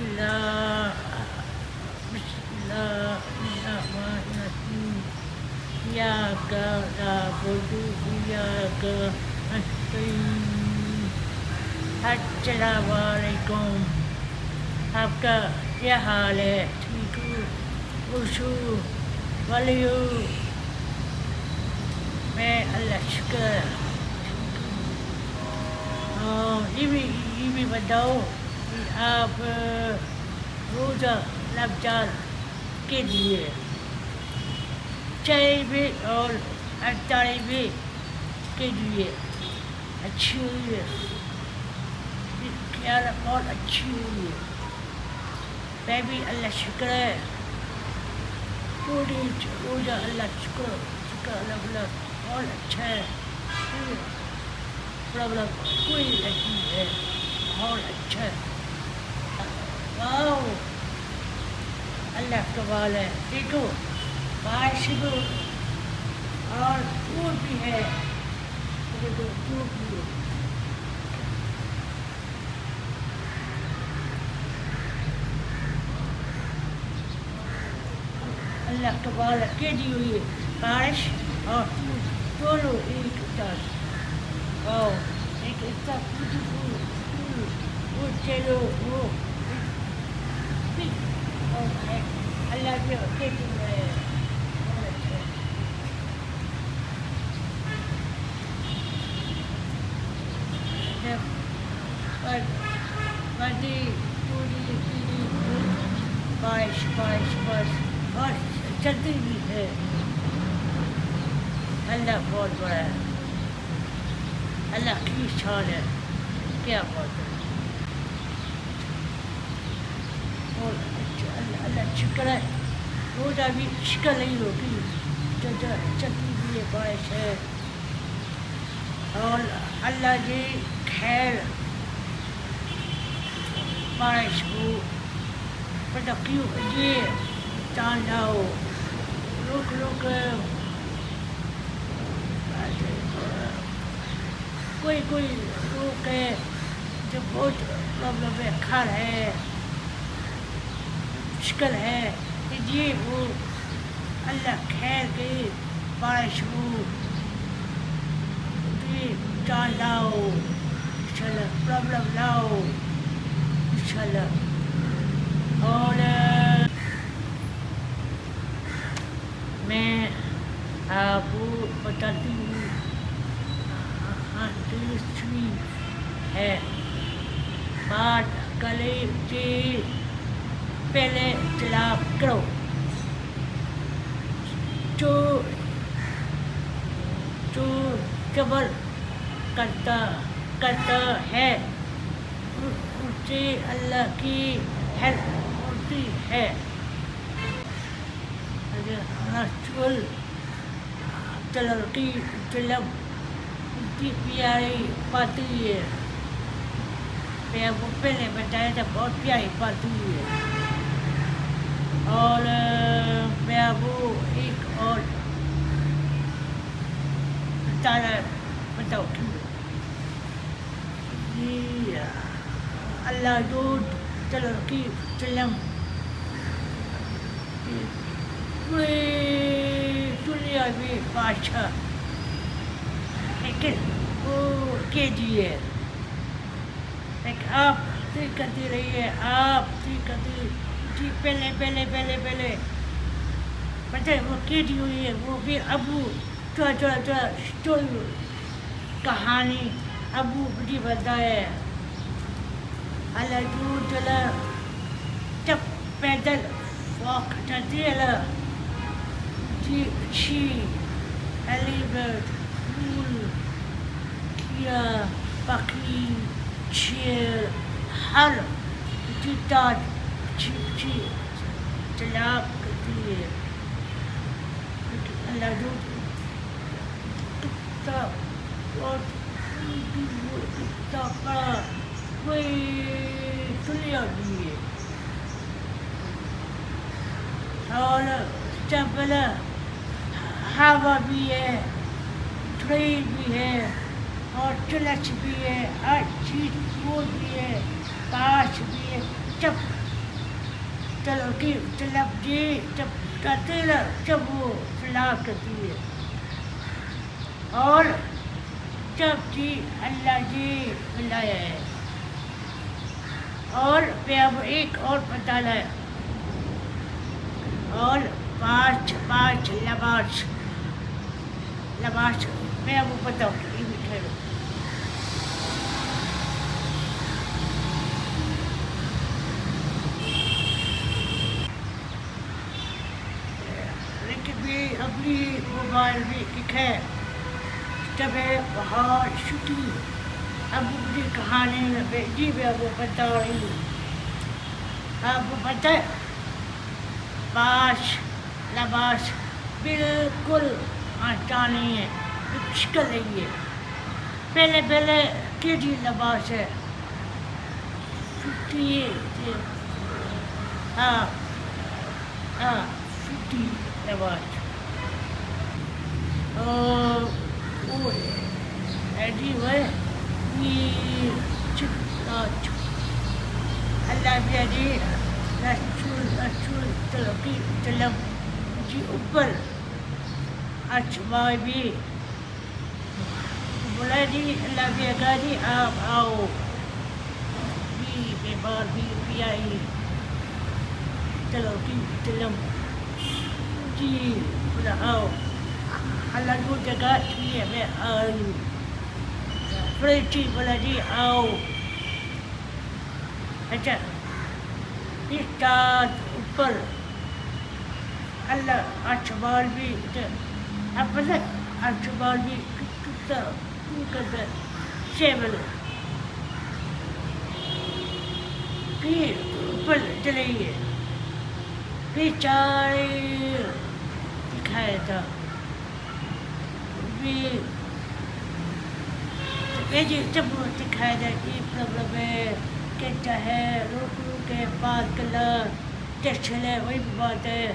Bismillah, Bismillahirrahmanirrahim. Iyyaka na'budu wa iyyaka nasta'in. अस्सलामु अलैकुम। आपका क्या हाल है? ठीक हो? खुशू वालियो? मैं अल्लाह शुक्र। ये भी बताओ कि आप रोज़ा रमज़ान के लिए चाय भी और अफ्तारी भी के लिए अच्छी हुई है, ख्याल बहुत अच्छी हुई है। मैं भी अल्लाह शुक्र है, पूरी रोज़ा अल्लाह शुक्र शुक्र अल्लाह बहुत अच्छा है, प्रॉब्लम कोई नहीं है, बहुत अच्छा है। वाह, अल्लाह कमाल है। देखो बारिश भी और धूप भी है, देखो धूप भी है। अल्लाह कमाल है, के दी हुई है बारिश और धूप दोनों एक साथ। वाह, एक इतना ब्यूटीफुल वो चलो वो अल्लाह के कहती है बहुत अच्छा है। बड़ी पूरी पूरी बारिश बारिश बारिश और चलती भी है। अल्लाह बहुत बड़ा है, अल्लाह की शान है, क्या बात है। और अल्लाह शुक्र है, रोज़ा भी शुक्र नहीं होगी, चलती भी है बारिश है। और अल्लाह जी खैर बारिश हो, पता क्यों ये चांद आओ रुक रुक कोई कोई लोग है जो बहुत प्रॉब्लम है, खार है, मुश्किल है, ये वो अल्लाह खैर के बारिश हो, ये जान लाओ इंशाल्लाह, प्रॉब्लम लाओ इंशाल्लाह। और मैं आपको बताती हूँ दूसरी है बात, गले से पहले तलाक करो। जो जो कबर करता करता है उससे अल्लाह की हेल्प होती है। रसूल की फिल्म इतनी प्यारी पाती है, मैं आपको पहले बताया था, बहुत प्यारी पाती है। और मैं आपको एक और बताओ क्यों ये अल्लाह दूध की फिल्म पूरी दुनिया में बादशाह, लेकिन वो के दिए, लेकिन आप करती रही है, आप करती जी पहले पहले पहले पहले पता है वो के दी हुई है। वो भी अबू थोड़ा स्टोरी कहानी अबू बड़ी बताए। अल्लाह चला जब पैदल वॉक करती है she delivered full किया बाकी cheer हर जीता ची तलाक करती है। अल्लाह दूध कितना और कितना बड़ा कोई दुनिया भी है। और चपल हवा भी है, ट्रेन भी है और चलच भी है, हर चीज वो भी है, काश भी है, सब चलो कि जब जी जब करते ना जब वो सलाह करती है और जब जी अल्लाह जी बुलाया है और मैं अब एक और बताना है और पाँच पाँच लबाश लबाश मैं अब बताऊँ ये भी ठहरो लेकिन भी अपनी मोबाइल भी एक है जब है बहुत छुट्टी अब मुझे कहानी में भेजी मैं वो बता रही हूँ आपको पता है बाश लबाश बिल्कुल आसान नहीं है मुश्किल नहीं है पहले पहले केडी लबाश है छुट्टी हाँ हाँ छुट्टी लबाश और वो ऐडी है ये अल्लाह प्यारी रसूल तलकी तलब जी ऊपर अचमाई भी बोला जी अल्लाह प्यारा जी आप आओ भी बीमार भी पियाई तलकी तलब जी बोला आओ अल्लाह को जगह की है मैं आई फ्रेंची बोला जी आओ अच्छा इसका ऊपर अल्लाह अचबाल भी अब पता अचबाल भी कितना करता सेवल फिर ऊपर चले गए फिर चाय दिखाया था फिर ये जी जब दिखाया जाए कि प्रॉब्लम है क्या है रोक के बात करना टेंशन है वही बात है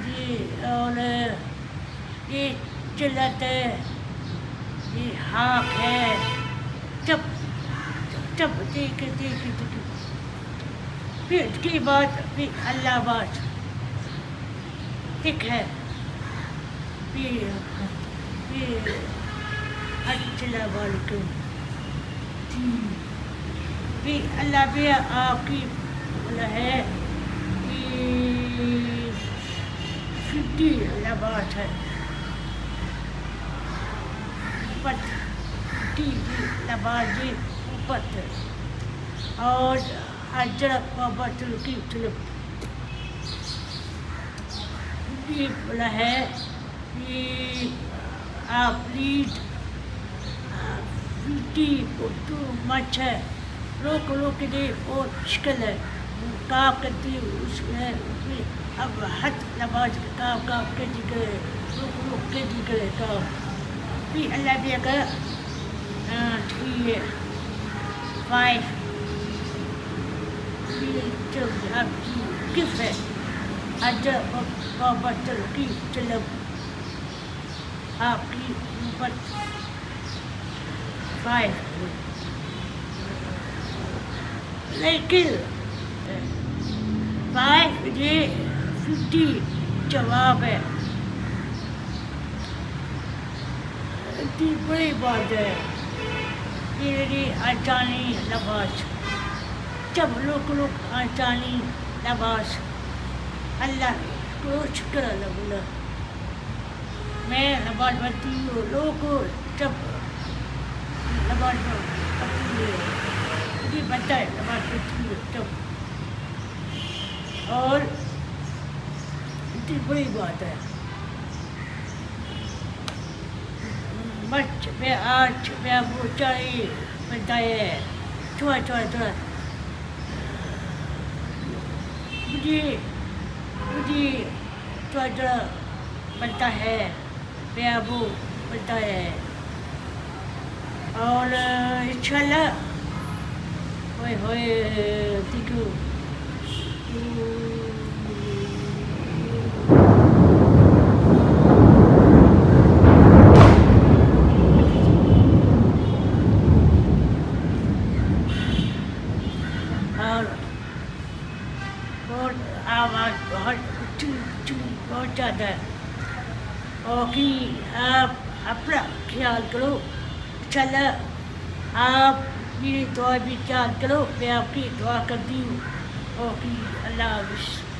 जी और ये चिल्लत है ये हाक है जब जब देख फिर उसकी बात फिर अल्लाह बात ठीक है फिर अस्सलाम वालेकुम जी भी अल्लाह भी आपकी बोला है कि छुट्टी अल्लाह बात है ऊपर टी जी लबाज जी ऊपर और अजरक बाबा तुलकी तुलक ये बोला है कि आप प्लीज छुट्टी तो मच है रोक के लिए बहुत मुश्किल है काम करती उसमें अब हद नमाज काम के जिक्र रोक के जिक्र काम भी अल्लाह भी अगर ठीक है 5 आपकी किस है आज बाबा चलो की चलो आपकी ऊपर 5 लेकिन 5 ये 50 जवाब है इतनी बड़ी बात है ये आसानी लबास जब लोग आसानी लबास अल्लाह को शुक्र अल्लाह बोला मैं लबास भरती हूँ लोग जब लबास भरती है ये बनता है लबास भरती है तब और इतनी बड़ी बात है मच में आज मैं वो चाहिए बताए थोड़ा मुझे थोड़ा बनता है मैं वो बनता है और इंशाल्लाह होए देखो और आवाज़ बहुत ऊँची ऊँची बहुत ज़्यादा है। और कि आप अपना ख्याल करो। चला आप मेरी दुआ भी ख्याल करो, मैं आपकी दुआ करती हूँ। और कि अल्लाह हाफ़िज़।